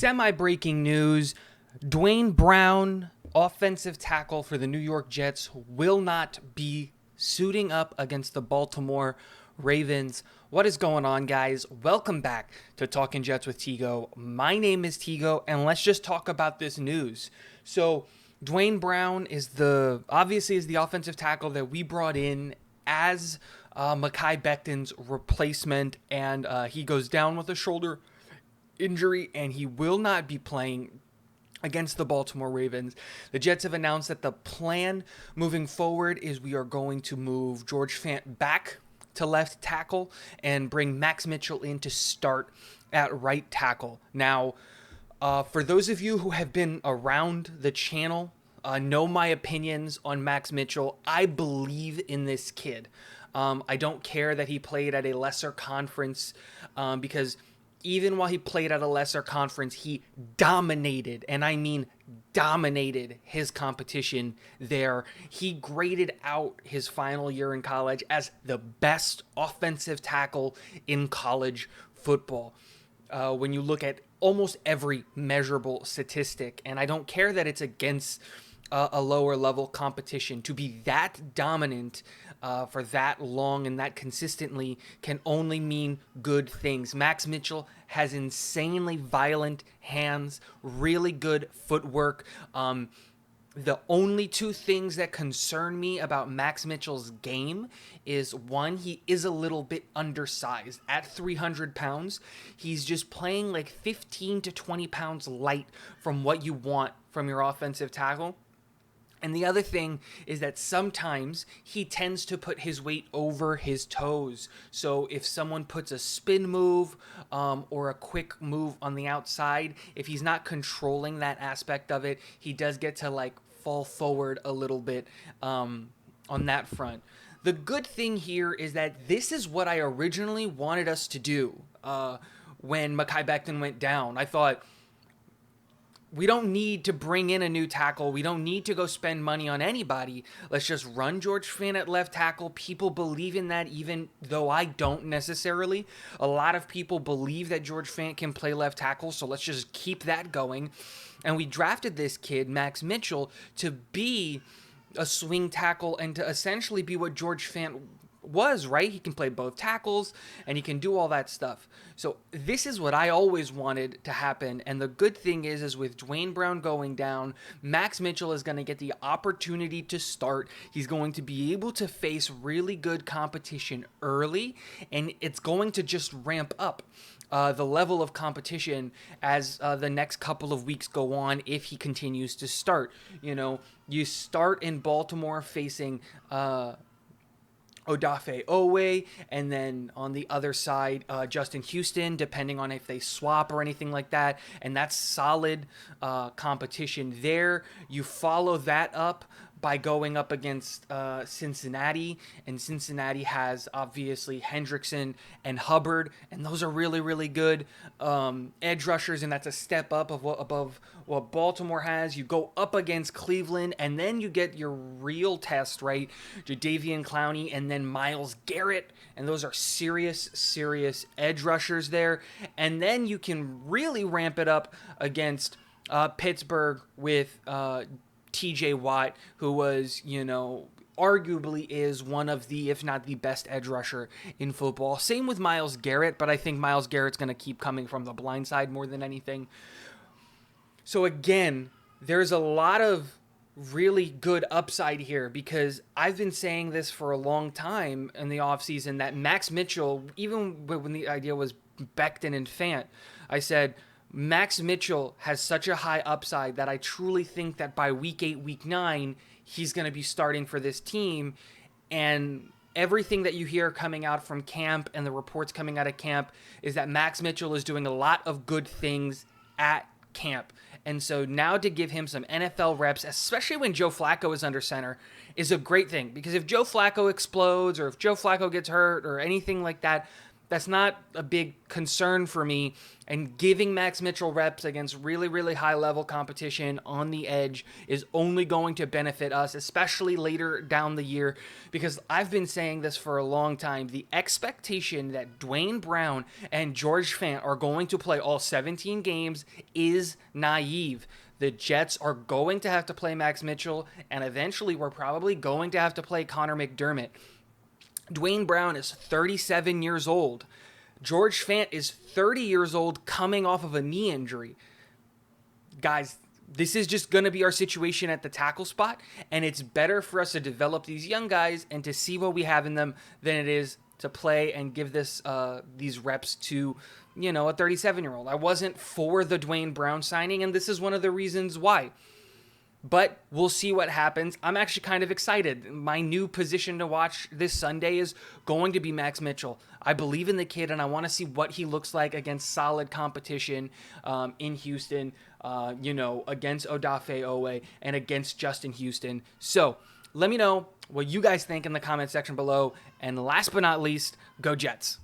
Semi-breaking news, Duane Brown, offensive tackle for the New York Jets, will not be suiting up against the Baltimore Ravens. What is going on, guys? Welcome back to Talking Jets with Tigo. My name is Tigo, and let's just talk about this news. So, Duane Brown is the offensive tackle that we brought in as Mekhi Becton's replacement, and he goes down with a shoulder injury, and he will not be playing against the Baltimore Ravens. The Jets have announced that the plan moving forward is we are going to move George Fant back to left tackle and bring Max Mitchell in to start at right tackle. Now, for those of you who have been around the channel, know my opinions on Max Mitchell. I believe in this kid. I don't care that he played at a lesser conference because even while he played at a lesser conference, he dominated, and I mean dominated, his competition there. He graded out his final year in college as the best offensive tackle in college football. When you look at almost every measurable statistic, and I don't care that it's against a lower level competition, to be that dominant for that long and that consistently can only mean good things. Max Mitchell has insanely violent hands, really good footwork. The only two things that concern me about Max Mitchell's game is, one, he is a little bit undersized. At 300 pounds, he's just playing like 15 to 20 pounds light from what you want from your offensive tackle. And the other thing is that sometimes he tends to put his weight over his toes. So if someone puts a spin move or a quick move on the outside, if he's not controlling that aspect of it, he does get to like fall forward a little bit on that front. The good thing here is that this is what I originally wanted us to do when Mekhi Becton went down. I thought, we don't need to bring in a new tackle. We don't need to go spend money on anybody. Let's just run George Fant at left tackle. People believe in that, even though I don't necessarily. A lot of people believe that George Fant can play left tackle, so let's just keep that going. And we drafted this kid, Max Mitchell, to be a swing tackle and to essentially be what George Fant was, right? He can play both tackles and he can do all that stuff. So this is what I always wanted to happen. And the good thing is with Duane Brown going down, Max Mitchell is going to get the opportunity to start. He's going to be able to face really good competition early, and it's going to just ramp up the level of competition as the next couple of weeks go on if he continues to start. You know, you start in Baltimore facing Odafe Owe, and then on the other side, Justin Houston, depending on if they swap or anything like that, and that's solid competition there. You follow that up by going up against Cincinnati, and Cincinnati has obviously Hendrickson and Hubbard, and those are really, really good edge rushers, and that's a step up above what Baltimore has. You go up against Cleveland, and then you get your real test, right? Jadeveon Clowney and then Myles Garrett, and those are serious edge rushers there. And then you can really ramp it up against Pittsburgh with TJ Watt, who was, arguably is one of the, if not the best edge rusher in football. Same with Myles Garrett, but I think Myles Garrett's going to keep coming from the blind side more than anything. So again, there's a lot of really good upside here, because I've been saying this for a long time in the offseason that Max Mitchell, even when the idea was Becton and Fant, I said, Max Mitchell has such a high upside that I truly think that by week 8, week 9, he's going to be starting for this team. And everything that you hear coming out from camp and the reports coming out of camp is that Max Mitchell is doing a lot of good things at camp. And so now to give him some NFL reps, especially when Joe Flacco is under center, is a great thing. Because if Joe Flacco explodes or if Joe Flacco gets hurt or anything like that, that's not a big concern for me. And giving Max Mitchell reps against really, really high level competition on the edge is only going to benefit us, especially later down the year, because I've been saying this for a long time. The expectation that Duane Brown and George Fant are going to play all 17 games is naive. The Jets are going to have to play Max Mitchell, and eventually we're probably going to have to play Connor McDermott. Duane Brown is 37 years old. George Fant is 30 years old coming off of a knee injury. Guys, this is just going to be our situation at the tackle spot, and it's better for us to develop these young guys and to see what we have in them than it is to play and give these reps to, a 37-year-old. I wasn't for the Duane Brown signing, and this is one of the reasons why. But we'll see what happens. I'm actually kind of excited. My new position to watch this Sunday is going to be Max Mitchell. I believe in the kid, and I want to see what he looks like against solid competition in Houston, against Odafe Owe and against Justin Houston. So let me know what you guys think in the comment section below. And last but not least, go Jets.